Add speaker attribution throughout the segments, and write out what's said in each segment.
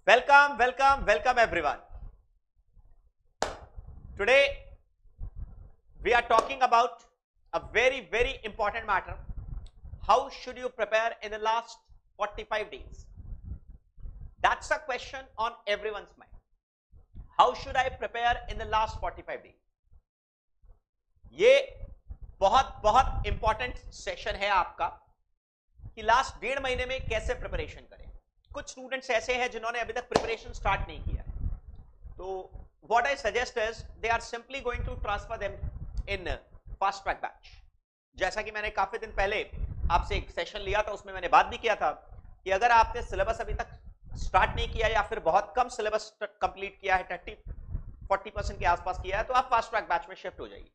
Speaker 1: Welcome everyone. Today we are talking about a very important matter. How should you prepare in the last 45 days? That's a question on everyone's mind. How should I prepare in the last 45 days? ये बहुत important session है आपका कि last 1.5 महीने में कैसे preparation करें. कुछ स्टूडेंट्स ऐसे हैं जिन्होंने अभी तक प्रिपरेशन स्टार्ट नहीं किया है, तो what I suggest is they are simply going to transfer them in fast track batch. जैसा कि मैंने काफी दिन पहले आपसे एक सेशन लिया था, उसमें मैंने बात भी किया था कि अगर आपने सिलेबस अभी तक स्टार्ट नहीं किया या फिर बहुत कम सिलेबस कंप्लीट किया है, 30-40% के आसपास किया है, तो आप फास्ट ट्रैक बैच में शिफ्ट हो जाइए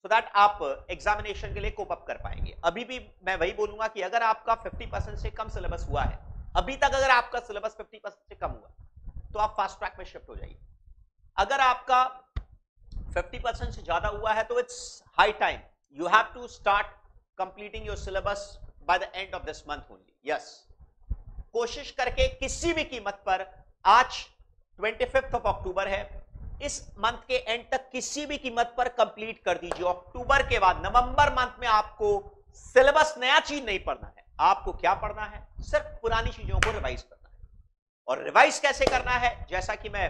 Speaker 1: so that आप एग्जामिनेशन के लिए कोप अप कर पाएंगे. अभी भी मैं वही बोलूंगा कि अगर आपका 50% से कम सिलेबस हुआ है, अभी तक अगर आपका सिलेबस 50% से कम हुआ तो आप फास्ट ट्रैक में शिफ्ट हो जाइए. अगर आपका 50% से ज्यादा हुआ है तो it's high time you have to start completing your syllabus by the end of this month only. Yes, कोशिश करके किसी भी कीमत पर, आज 25 अक्टूबर है, इस मंथ के एंड तक किसी भी कीमत पर कंप्लीट कर दीजिए. अक्टूबर के बाद नवंबर मंथ में आपको सिलेबस नया चीज नहीं पढ़ना है. आपको क्या पढ़ना है? सिर्फ पुरानी चीजों को रिवाइज करना है. और रिवाइज कैसे करना है, जैसा कि मैं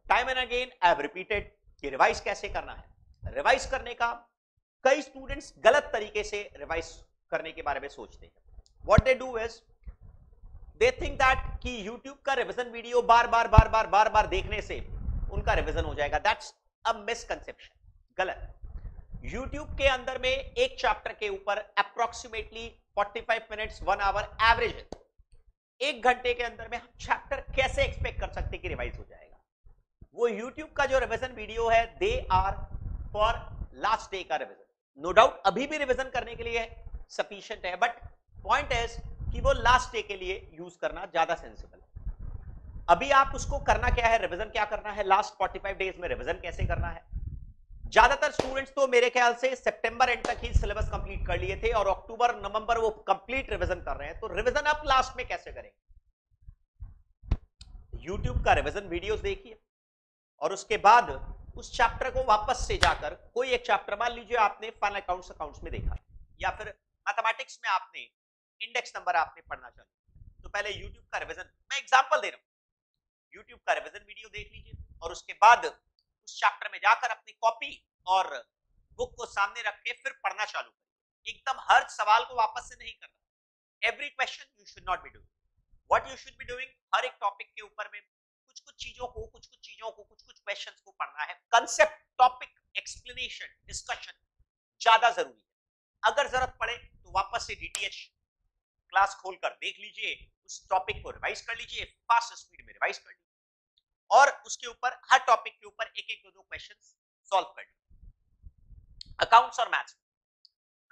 Speaker 1: time and again I have repeated कि रिवाइज कैसे करना है. रिवाइज करने का कई स्टूडेंट्स गलत तरीके से रिवाइज करने के बारे में सोचते हैं. What they do is they think that कि YouTube का रिवीजन वीडियो बार बार देखने से उनका रिवीजन हो जाएगा. That's a misconception. गलत. YouTube के अंदर में एक चैप्टर के ऊपर अप्रोक्सीमेटली 45 मिनट्स 1 आवर एवरेज है. 1 घंटे के अंदर में हम चैप्टर कैसे एक्सपेक्ट कर सकते कि रिवाइज हो जाएगा? वो YouTube का जो रिवीजन वीडियो है, they are for last day का रिवीजन. नो डाउट अभी भी रिवीजन करने के लिए सफिशिएंट है, बट पॉइंट इज कि वो लास्ट डे के लिए यूज करना ज्यादा सेंसिबल है. अभी आप उसको करना क्या है, रिवीजन क्या करना है, लास्ट 45 डेज में रिवीजन कैसे करना है. ज्यादातर स्टूडेंट्स तो मेरे ख्याल से सितंबर एंड तक ही सिलेबस कंप्लीट कर लिए थे और अक्टूबर नवंबर वो कंप्लीट रिवीजन कर रहे हैं. तो रिवीजन आप लास्ट में कैसे करेंगे? YouTube का रिवीजन वीडियोस देखिए और उसके बाद उस चैप्टर को वापस से जाकर, कोई एक चैप्टर मान लीजिए आपने फन अकाउंट्स में देखा या फिर मैथमेटिक्स में आपने इंडेक्स नंबर आपने पढ़ना चाहा, तो पहले YouTube का रिवीजन, मैं एग्जांपल दे रहा हूं, YouTube का रिवीजन वीडियो देख लीजिए और उसके बाद उस चैप्टर में जाकर अपनी कॉपी और बुक को सामने रख के फिर पढ़ना चालू करिए. एकदम हर सवाल को वापस से नहीं करना. Every question you should not be doing. What you should be doing, हर एक टॉपिक के ऊपर में कुछ चीजों को, कुछ क्वेश्चंस को पढ़ना है. कंसेप्ट, टॉपिक, एक्सप्लेनेशन, डिस्कशन ज्यादा जरूरी है. अगर जरूरत पड़े तो वापस से DTH क्लास खोलकर देख लीजिए, उस टॉपिक को रिवाइज कर लीजिए, फास्ट स्पीड में रिवाइज कर लीजिए और उसके ऊपर हर टॉपिक के ऊपर एक दो क्वेश्चंस सॉल्व कर लीजिए. अकाउंट्स और मैथ्स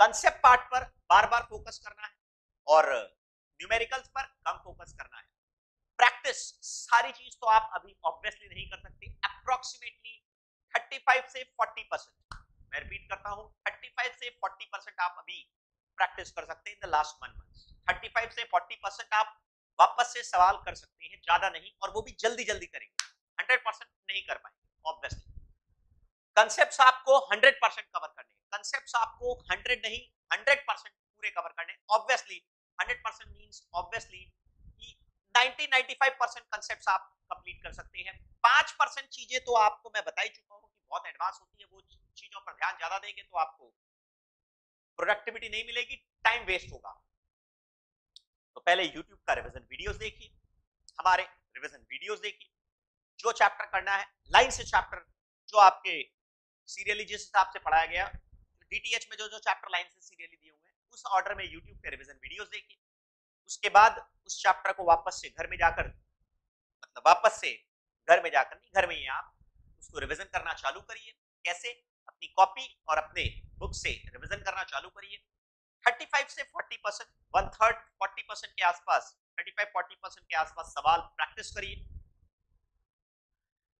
Speaker 1: कंसेप्ट पार्ट पर बार फोकस करना है और न्यूमेरिकल्स पर कम फोकस करना है. प्रैक्टिस सारी चीज तो आप अभी ऑब्वियसली नहीं कर सकते. अप्रोक्सीमेटली 35 से 40%, मैं रिपीट करता हूं, 35 से 40% आप अभी प्रैक्टिस कर सकते हैं इन द लास्ट 1 मंथ. 35 से 40% आप वापस से सवाल कर सकते हैं, ज्यादा नहीं, और वो भी जल्दी करेंगे. 100% नहीं कर पाएंगे ऑब्वियसली. कंसेप्ट्स आपको 100% कवर करने हैं. कंसेप्ट्स आपको 100 नहीं 100% पूरे कवर करने हैं. ऑब्वियसली 100% मींस ऑब्वियसली कि 90-95% कंसेप्ट्स आप कंप्लीट कर सकते हैं. 5% चीजें तो आपको मैं बता ही चुका हूं कि बहुत एडवांस होती है. वो चीजों पर ध्यान ज्यादा देंगे तो आपको प्रोडक्टिविटी नहीं मिलेगी, टाइम वेस्ट होगा. तो पहले YouTube का रिवीजन वीडियोस देखिए, हमारे रिवीजन वीडियोस देखिए. जो चैप्टर करना है लाइन से चैप्टर, जो आपके सीरियली जिस हिसाब से पढ़ाया गया, DTH में जो चैप्टर लाइन से सीरियली दिए हुए हैं, उस ऑर्डर में YouTube के रिवीजन वीडियोस देखिए. उसके बाद उस चैप्टर को वापस से घर में जाकर, मतलब वापस से घर में जाकर नहीं, घर में ही आप उसको रिवीजन करना चालू करिए. कैसे? अपनी कॉपी और अपने बुक से रिवीजन करना चालू करिए. 35 से 40%, 1/3 40% के आसपास, 35-40% के आसपास सवाल प्रैक्टिस करिए.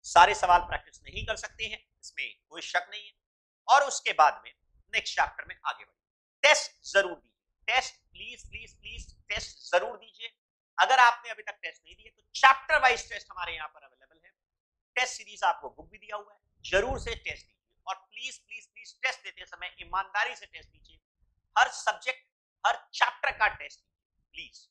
Speaker 1: सारे सवाल प्रैक्टिस नहीं कर सकते हैं, इसमें कोई शक नहीं है. और उसके बाद में नेक्स्ट चैप्टर में आगे बढ़िए. टेस्ट जरूर दीजिए. टेस्ट प्लीज टेस्ट जरूर दीजिए. अगर आपने अभी तक टेस्ट नहीं दिए तो चैप्टर वाइज टेस्ट हमारे यहाँ पर अवेलेबल है। टेस्ट सीरीज आपको बुक भी दिया हुआ है, जरूर से टेस्ट दीजिए और प्लीज प्लीज प्लीज टेस्ट देते समय ईमानदारी से टेस्ट दीजिए। हर सब्जेक्ट हर चैप्टर का टेस्ट प्लीज।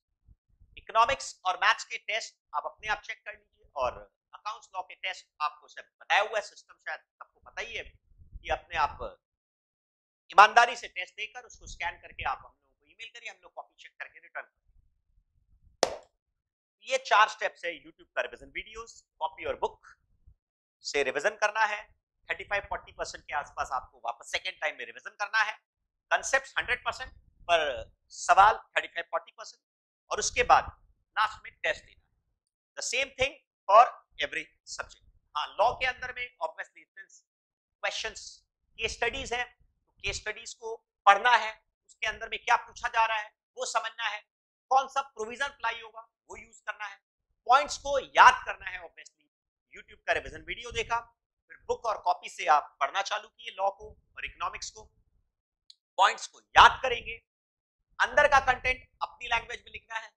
Speaker 1: इकोनॉमिक्स और मैथ्स के टेस्ट आप अपने आप चेक कर लीजिए और अकाउंट्स लॉ के टेस्ट आपको सब बताया हुआ है, सिस्टम शायद सबको पता ही है कि अपने आप ईमानदारी से टेस्ट देकर उसको स्कैन करके आप हम लोगों को ईमेल करिए, हम लोग कॉपी चेक करके रिटर्न करेंगे। ये 4 स्टेप्स है यूट्यूब का रिवीजन वीडियोस, कॉपी और बुक से रिवीजन करना है। 35-40% के आसपास आपको वापस सेकेंड टाइम में रिवीजन करना है। कंसेप्ट 100% पर सवाल 35-40% और उसके बाद लास्ट में टेस्ट देना है। The same thing for every subject. हाँ, लॉ के अंदर में ऑब्वियसली क्वेश्चंस केस स्टडीज है, तो केस स्टडीज को पढ़ना है, उसके अंदर में क्या पूछा जा रहा है वो समझना है, कौन सा प्रोविजन अप्लाई होगा वो यूज करना है, पॉइंट्स को याद करना है। ऑब्वियसली यूट्यूब का रिवीजन वीडियो देखा, फिर बुक और कॉपी से आप पढ़ना चालू किए लॉ को और इकोनॉमिक्स को, पॉइंट्स को याद करेंगे, अंदर का कंटेंट अपनी लैंग्वेज में लिखना है,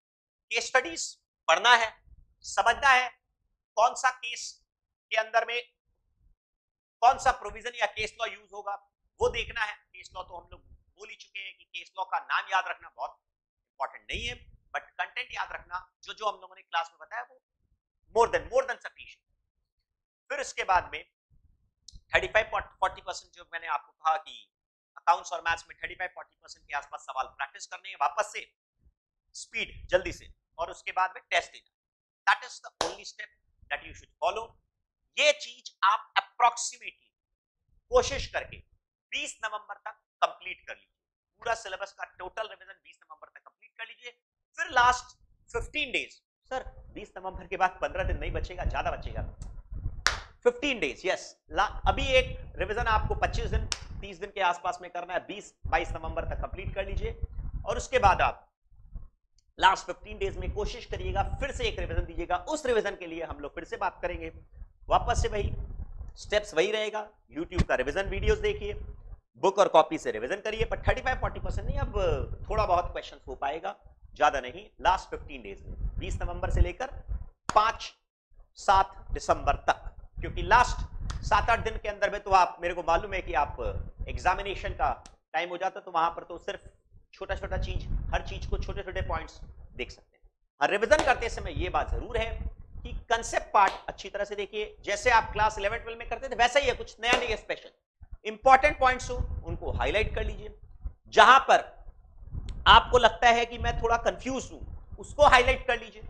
Speaker 1: केस स्टडीज पढ़ना है, समझना है कौन सा केस के अंदर में कौन सा प्रोविजन या केस लॉ यूज होगा वो देखना है। केस लॉ तो हम लोग बोल ही चुके हैं कि केस लॉ का नाम याद रखना बहुत इंपॉर्टेंट नहीं है, बट कंटेंट याद रखना जो जो हम लोगों ने क्लास में बताया वो मोर देन सफिशिएंट। फिर उसके बाद में 35-40% जो मैंने आपको कहा कि अकाउंट्स और मैथ्स में 35-40% के आसपास सवाल प्रैक्टिस करने हैं वापस से स्पीड जल्दी से, और उसके बाद में टेस्ट देना। That is the only step that you should follow. ये चीज आप अप्रोक्सीमेटली कोशिश करके 20 नवंबर तक कंप्लीट कर लीजिए। पूरा सिलेबस का टोटल रिवीजन 20 नवंबर तक कंप्लीट कर लीजिए। फिर लास्ट 15 डेज, सर 20 नवंबर के बाद 15 दिन नहीं बचेगा, ज्यादा बचेगा, 15 डेज यस। अभी एक रिवीजन आपको 25 दिन 30 दिन के आसपास में करना है, 20-22 नवंबर तक कंप्लीट कर लीजिए और उसके बाद आप लास्ट 15 डेज में कोशिश करिएगा फिर से एक रिवीजन दीजिएगा। उस रिवीजन के लिए हम लोग फिर से बात करेंगे, वापस से वही स्टेप्स वही रहेगा। YouTube का रिवीजन वीडियोस देखिए, बुक और कॉपी से रिवीजन करिए, पर 35-40% नहीं, अब थोड़ा बहुत क्वेश्चन हो पाएगा, ज्यादा नहीं। लास्ट 15 डेज में 20 नवंबर से लेकर 5-7 दिसंबर तक, क्योंकि लास्ट 7-8 दिन के अंदर में तो आप, मेरे को मालूम है कि आप एग्जामिनेशन का टाइम हो जाता, तो वहां पर तो सिर्फ छोटा छोटा चीज, हर चीज को छोटे छोटे पॉइंट्स देख सकते हैं। और रिवीजन करते समय ये बात जरूर है कि कंसेप्ट पार्ट अच्छी तरह से देखिए, जैसे आप क्लास 11-12 में करते थे वैसा ही है, कुछ नया नहीं है स्पेशल। इंपॉर्टेंट पॉइंट्स हो उनको हाईलाइट कर लीजिए, जहां पर आपको लगता है कि मैं थोड़ा कंफ्यूज हूं उसको हाईलाइट कर लीजिए,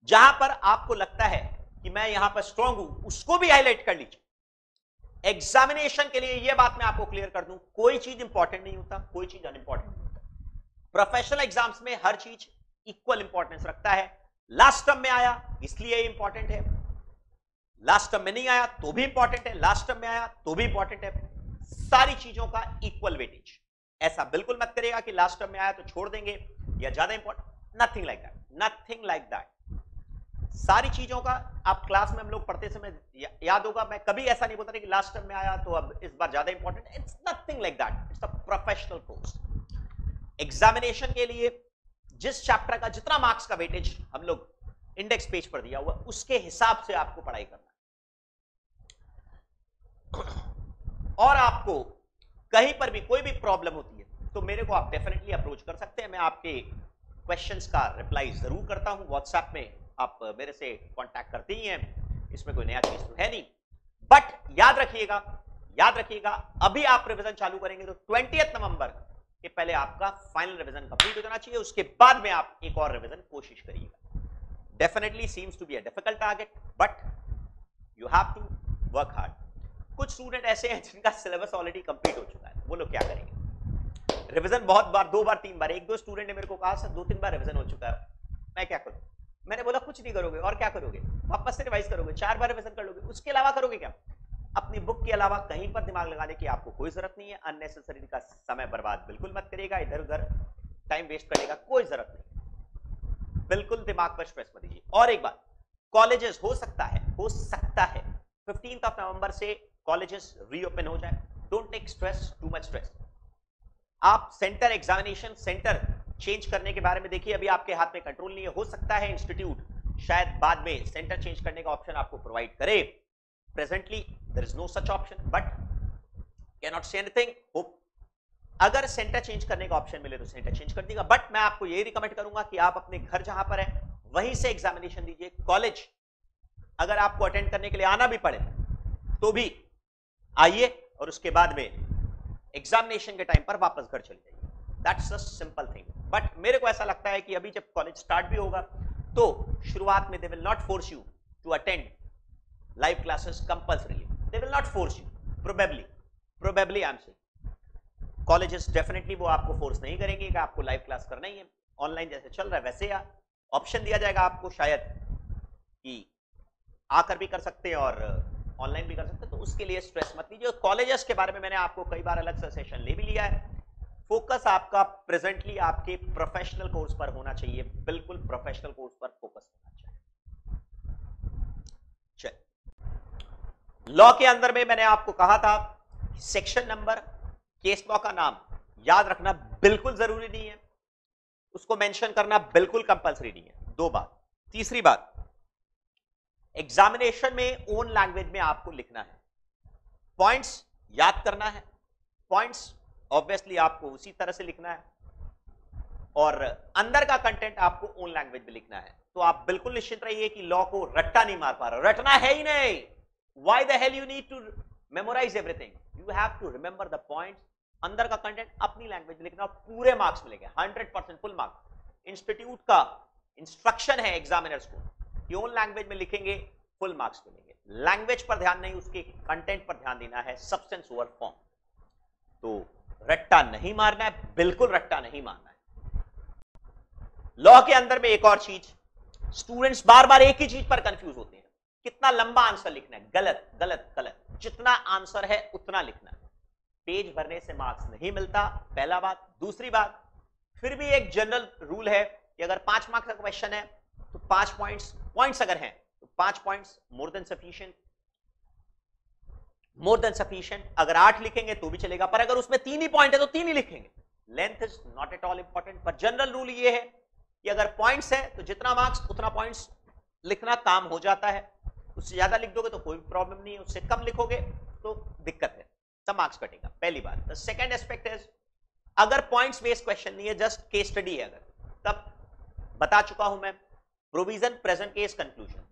Speaker 1: जहां पर आपको लगता है कि मैं यहां पर स्ट्रांग हूं उसको भी हाईलाइट कर लीजिए। एग्जामिनेशन के लिए यह बात मैं आपको क्लियर कर दूं, कोई चीज इंपॉर्टेंट नहीं होता, कोई चीज अनइंपॉर्टेंट नहीं होता। प्रोफेशनल एग्जाम्स में हर चीज इक्वल इंपॉर्टेंस रखता है। लास्ट टर्म में आया इसलिए इंपॉर्टेंट है, लास्ट टर्म में नहीं आया तो भी इंपॉर्टेंट है, लास्ट टर्म में आया तो भी इंपॉर्टेंट है। सारी चीजों का इक्वल वेटेज। ऐसा बिल्कुल मत करेगा कि लास्ट टर्म में आया तो छोड़ देंगे या ज्यादा important, nothing like that, nothing like that. सारी चीजों का आप क्लास में हम लोग पढ़ते समय याद होगा, मैं कभी ऐसा नहीं बोलता कि लास्ट टर्म में आया तो अब इस बार ज्यादा important, it's nothing like that, it's a professional course. Examination के लिए जिस चैप्टर का जितना मार्क्स का वेटेज हम लोग इंडेक्स पेज पर दिया हुआ उसके हिसाब से आपको पढ़ाई करना है। और आपको कहीं पर भी कोई भी प्रॉब्लम होती है तो मेरे को आप डेफिनेटली अप्रोच कर सकते हैं, मैं आपके क्वेश्चंस का रिप्लाई जरूर करता हूं। व्हाट्सएप में आप मेरे से कांटेक्ट करते ही हैं, इसमें कोई नया चीज तो है नहीं। बट याद रखिएगा अभी आप रिवीजन चालू करेंगे तो 20 नवंबर के पहले आपका फाइनल रिवीजन कंप्लीट हो जाना चाहिए, उसके बाद में आप एक और रिवीजन कोशिश करिएगा। Definitely seems to be a difficult target but you have to work hard. कुछ स्टूडेंट ऐसे हैं जिनका सिलेबस ऑलरेडी कंप्लीट हो चुका है, वो लोग क्या करेंगे? रिवीजन बहुत बार, 2 बार 3 बार, 1-2 स्टूडेंट ने मेरे को कहा सर 2-3 बार रिवीजन हो चुका है, मैं क्या करूं? मैंने बोला कुछ नहीं करोगे और क्या करोगे, वापस से रिवाइज करोगे, 4 बार रिवीजन कर लोगे, उसके अलावा करोगे क्या? अपनी बुक के अलावा कहीं पर दिमाग लगाने की आपको कोई जरूरत नहीं है। अननेसेसरी का समय बर्बाद बिल्कुल मत करिएगा, इधर उधर टाइम वेस्ट करने का कोई जरूरत नहीं, बिल्कुल दिमाग पर स्ट्रेस मत दीजिए। और एक बात, कॉलेजेस हो सकता है 15 नवंबर से कॉलेजेस रीओपन हो जाए, don't take stress, too much stress. आप सेंटर, एग्जामिनेशन सेंटर चेंज करने के बारे में देखिए, अभी आपके हाथ में कंट्रोल नहीं है। हो सकता है इंस्टीट्यूट शायद बाद में सेंटर चेंज करने का ऑप्शन आपको प्रोवाइड करे। Presently there is no such option, but can not say anything. Hope अगर सेंटर चेंज करने का ऑप्शन मिले तो सेंटर चेंज कर देगा, बट मैं आपको यही रिकमेंड करूंगा कि आप अपने घर जहां पर है वहीं से एग्जामिनेशन दीजिए। कॉलेज अगर आपको अटेंड करने के लिए आना भी पड़े तो भी आइए, और उसके बाद में एग्जामिनेशन के टाइम पर वापस घर चले जाइए। That's a simple thing. But मेरे को ऐसा लगता है कि अभी जब कॉलेज स्टार्ट भी होगा तो शुरुआत में they will not force you to attend live classes compulsorily, they will not force you. Probably I am saying colleges definitely वो आपको फोर्स नहीं करेंगे कि आपको लाइव क्लास करना ही है। ऑनलाइन जैसे चल रहा है वैसे ऑप्शन दिया जाएगा आपको शायद कि आकर भी कर सकते हैं और ऑनलाइन भी कर सकते हैं, तो उसके लिए स्ट्रेस मत लीजिए। कॉलेजेस के बारे में मैंने आपको कई बार अलग से सेशन ले भी लिया है। फोकस आपका प्रेजेंटली आपके प्रोफेशनल कोर्स पर होना चाहिए, बिल्कुल प्रोफेशनल कोर्स पर फोकस होना चाहिए। चल लॉ के अंदर में मैंने आपको कहा था सेक्शन नंबर, केस लॉ का नाम याद रखना बिल्कुल जरूरी नहीं है, उसको मेंशन करना बिल्कुल कंपलसरी नहीं है। दो बात। तीसरी बात, एग्जामिनेशन में ओन लैंग्वेज में आपको लिखना है, पॉइंट्स याद करना है, पॉइंट्स ऑब्वियसली आपको उसी तरह से लिखना है, और अंदर का कंटेंट आपको ओन लैंग्वेज में लिखना है। तो आप बिल्कुल निश्चित रहिए कि लॉ को रट्टा नहीं मार पा रहा, रटना है ही नहीं। Why the hell you need to memorise everything, you have to remember the points. अंदर का कंटेंट अपनी लैंग्वेज में लिखना, पूरे मार्क्स मिलेंगे 100% फुल मार्क्स। इंस्टीट्यूट का इंस्ट्रक्शन है एग्जामिनर्स को कि ओन लैंग्वेज में लिखेंगे, फुल मार्क्स मिलेंगे। लैंग्वेज पर ध्यान नहीं, उसके कंटेंट पर ध्यान देना है, सब्सटेंस ओवर फॉर्म। तो रट्टा नहीं मारना है, बिल्कुल रट्टा नहीं मारना है। लॉ के अंदर में एक और चीज, स्टूडेंट्स बार बार एक ही चीज पर कंफ्यूज होते हैं, कितना लंबा आंसर लिखना है। गलत गलत गलत, जितना आंसर है उतना लिखना है। पेज भरने से मार्क्स नहीं मिलता, पहला बात। दूसरी बात, फिर भी एक जनरल रूल है कि अगर 5 मार्क्स का क्वेश्चन है तो 5 पॉइंट्स अगर हैं तो 5 पॉइंट्स मोर देन सफिशिएंट। अगर 8 लिखेंगे तो भी चलेगा, पर अगर उसमें 3 ही पॉइंट है तो 3 ही लिखेंगे। Length is not at all important, पर जनरल रूल ये है कि अगर पॉइंट्स है तो जितना मार्क्स उतना पॉइंट्स लिखना, काम हो जाता है। उससे ज्यादा लिख दोगे तो कोई प्रॉब्लम नहीं है, उससे कम लिखोगे तो दिक्कत है, सब मार्क्स कटेगा, पहली बात। द सेकंड एस्पेक्ट इज, अगर पॉइंट्स बेस्ड क्वेश्चन नहीं है, जस्ट केस स्टडी है अगर, तब बता चुका हूं मैं, प्रोविजन, प्रेजेंट केस, कंक्लूजन।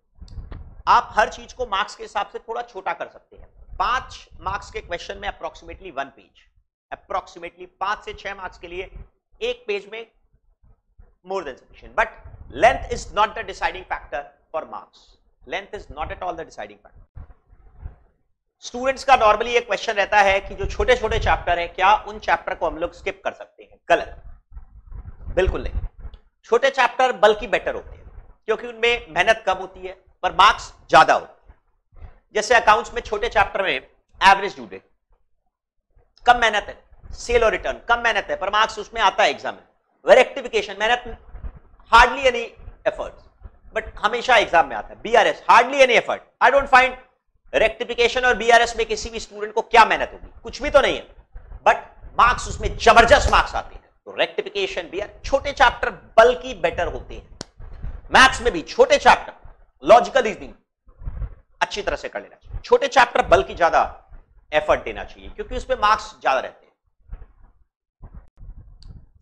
Speaker 1: आप हर चीज को मार्क्स के हिसाब से थोड़ा छोटा कर सकते हैं। 5 मार्क्स के क्वेश्चन में अप्रोक्सीमेटली 1 पेज, अप्रोक्सीमेटली 5 से 6 मार्क्स के लिए एक पेज में more than sufficient. But length is not the deciding factor for marks, length is not at all the deciding factor. Students का नॉर्मली एक क्वेश्चन रहता है कि जो छोटे छोटे चैप्टर है, क्या उन चैप्टर को हम लोग स्किप कर सकते हैं? गलत, बिल्कुल नहीं। छोटे चैप्टर बल्कि बेटर होते हैं क्योंकि उनमें मेहनत कम होती है पर मार्क्स ज्यादा होते हैं। जैसे अकाउंट्स में छोटे चैप्टर में एवरेज ड्यू डेट, कम मेहनत है, सेल और रिटर्न कम मेहनत है पर मार्क्स उसमें आता है एग्जाम में। रेक्टिफिकेशन मेहनत, हार्डली एनी एफर्ट्स, बट हमेशा एग्जाम में आता है। BRS hardly any effort. I don't find rectification और बीआरएस में किसी भी स्टूडेंट को क्या मेहनत होगी, कुछ भी तो नहीं है, बट मार्क्स उसमें जबरदस्त मार्क्स आते हैं। तो रेक्टिफिकेशन, बीआर, छोटे चैप्टर बल्कि बेटर होते हैं। मैथ्स में भी छोटे चैप्टर, लॉजिकल रीजनिंग अच्छी तरह से कर लेना चाहिए, छोटे चैप्टर बल्कि ज्यादा एफर्ट देना चाहिए क्योंकि उसमें मार्क्स ज्यादा रहते हैं।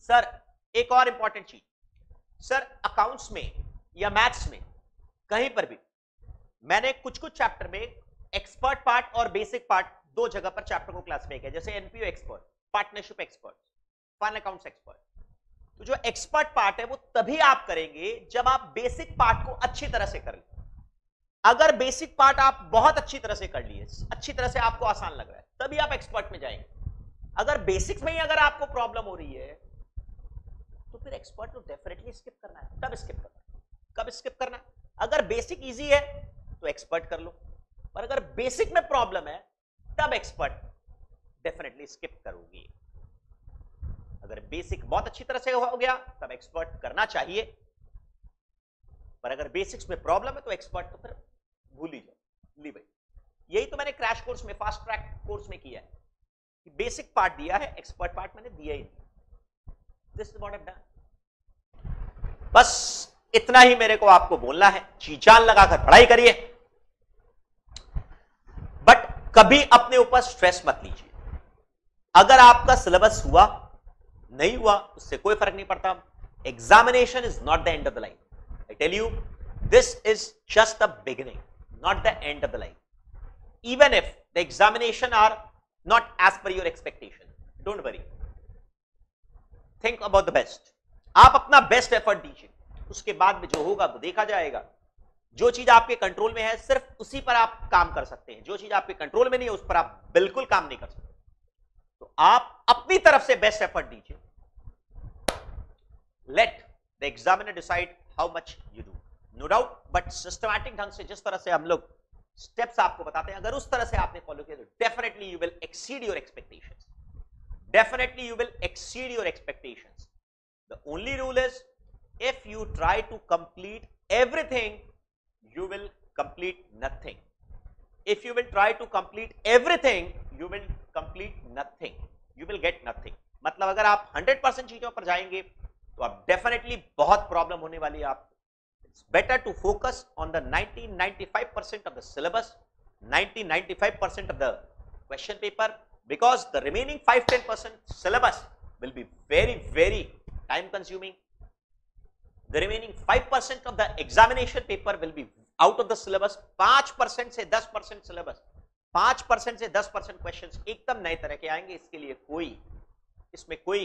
Speaker 1: सर एक और इंपॉर्टेंट चीज, सर अकाउंट्स में या मैथ्स में कहीं पर भी मैंने कुछ चैप्टर में एक्सपर्ट पार्ट और बेसिक पार्ट दो जगह पर चैप्टर को क्लासिफाई किया, जैसे NPO expert, partnership expert, fun accounts expert. तो जो एक्सपर्ट पार्ट है वो तभी आप करेंगे जब आप बेसिक पार्ट को अच्छी तरह से कर लें। अगर बेसिक पार्ट आप बहुत अच्छी तरह से कर लिए, अच्छी तरह से आपको आसान लग रहा है, तभी आप एक्सपर्ट में जाएंगे। अगर बेसिक्स में ही अगर आपको प्रॉब्लम हो रही है तो फिर एक्सपर्ट तो डेफिनेटली स्किप करना है। तब स्किप करना है, कब स्किप करना है? अगर बेसिक इजी है तो एक्सपर्ट कर लो, पर अगर बेसिक में प्रॉब्लम है तब एक्सपर्ट डेफिनेटली स्किप करोगे। अगर बेसिक बहुत अच्छी तरह से हो गया तब एक्सपर्ट करना चाहिए, पर अगर बेसिक्स में प्रॉब्लम है तो एक्सपर्ट तो फिर भूल ही जाओ, ली भाई। यही तो मैंने क्रैश कोर्स में, फास्ट ट्रैक कोर्स में किया है कि बेसिक पार्ट दिया है, एक्सपर्ट पार्ट मैंने दिया ही नहीं। This is what I have done. बस इतना ही मेरे को आपको बोलना है, जी जान लगाकर पढ़ाई करिए, बट कभी अपने ऊपर स्ट्रेस मत लीजिए। अगर आपका सिलेबस हुआ नहीं हुआ उससे कोई फर्क नहीं पड़ता। Examination is not the end of the line. I tell you, this is just the beginning, not the end of the line. Even if the examination are not as per your expectation, don't worry, think about the best। आप अपना best effort दीजिए, उसके बाद में जो होगा वो देखा जाएगा। जो चीज आपके कंट्रोल में है सिर्फ उसी पर आप काम कर सकते हैं, जो चीज आपके कंट्रोल में नहीं है उस पर आप बिल्कुल काम नहीं कर सकते। तो आप अपनी तरफ से बेस्ट एफर्ट दीजिए, let the examiner decide how much you do, no doubt. But systematic ढंग से जिस तरह से हम लोग स्टेप्स आपको बताते हैं, अगर उस तरह से आपने फॉलो किया तो definitely you will exceed your expectations, definitely you will exceed your expectations. The only rule is if you try to complete everything you will complete nothing. If you will try to complete everything, you will complete nothing. You will get nothing. मतलब अगर आप 100% चीजों पर जाएंगे तो आप definitely बहुत problem होने वाली है आपको। It's better to focus on the 90-95% of the syllabus, 90-95% of the question paper, because the remaining 5-10% syllabus will be very time consuming. The remaining 5% of the examination paper will be out of the syllabus। 5% से 10% syllabus, 5% से 10% questions एकदम नए तरह के आएंगे। इसके लिए इसमें कोई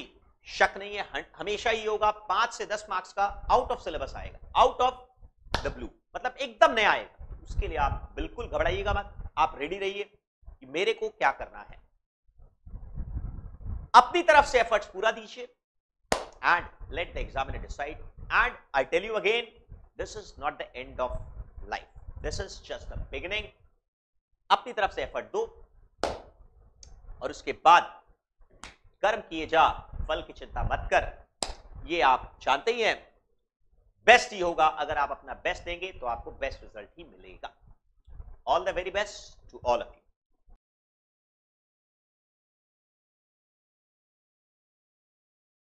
Speaker 1: शक नहीं है। हमेशा ही होगा 5 से 10 मार्क्स का आउट ऑफ सिलेबस आएगा, आउट ऑफ द ब्लू, मतलब एकदम नया आएगा। उसके लिए आप बिल्कुल घबराइएगा मत, आप रेडी रहिए कि मेरे को क्या करना है। अपनी तरफ से एफर्ट्स पूरा दीजिए and let the examiner decide। And I tell you again, this is not the end of life, this is just the beginning। अपनी तरफ से एफर्ट दो और उसके बाद कर्म किए जा, फल की चिंता मत कर। ये आप जानते ही हैं, बेस्ट ही होगा। अगर आप अपना बेस्ट देंगे तो आपको बेस्ट रिजल्ट ही मिलेगा। All the very best to all of you.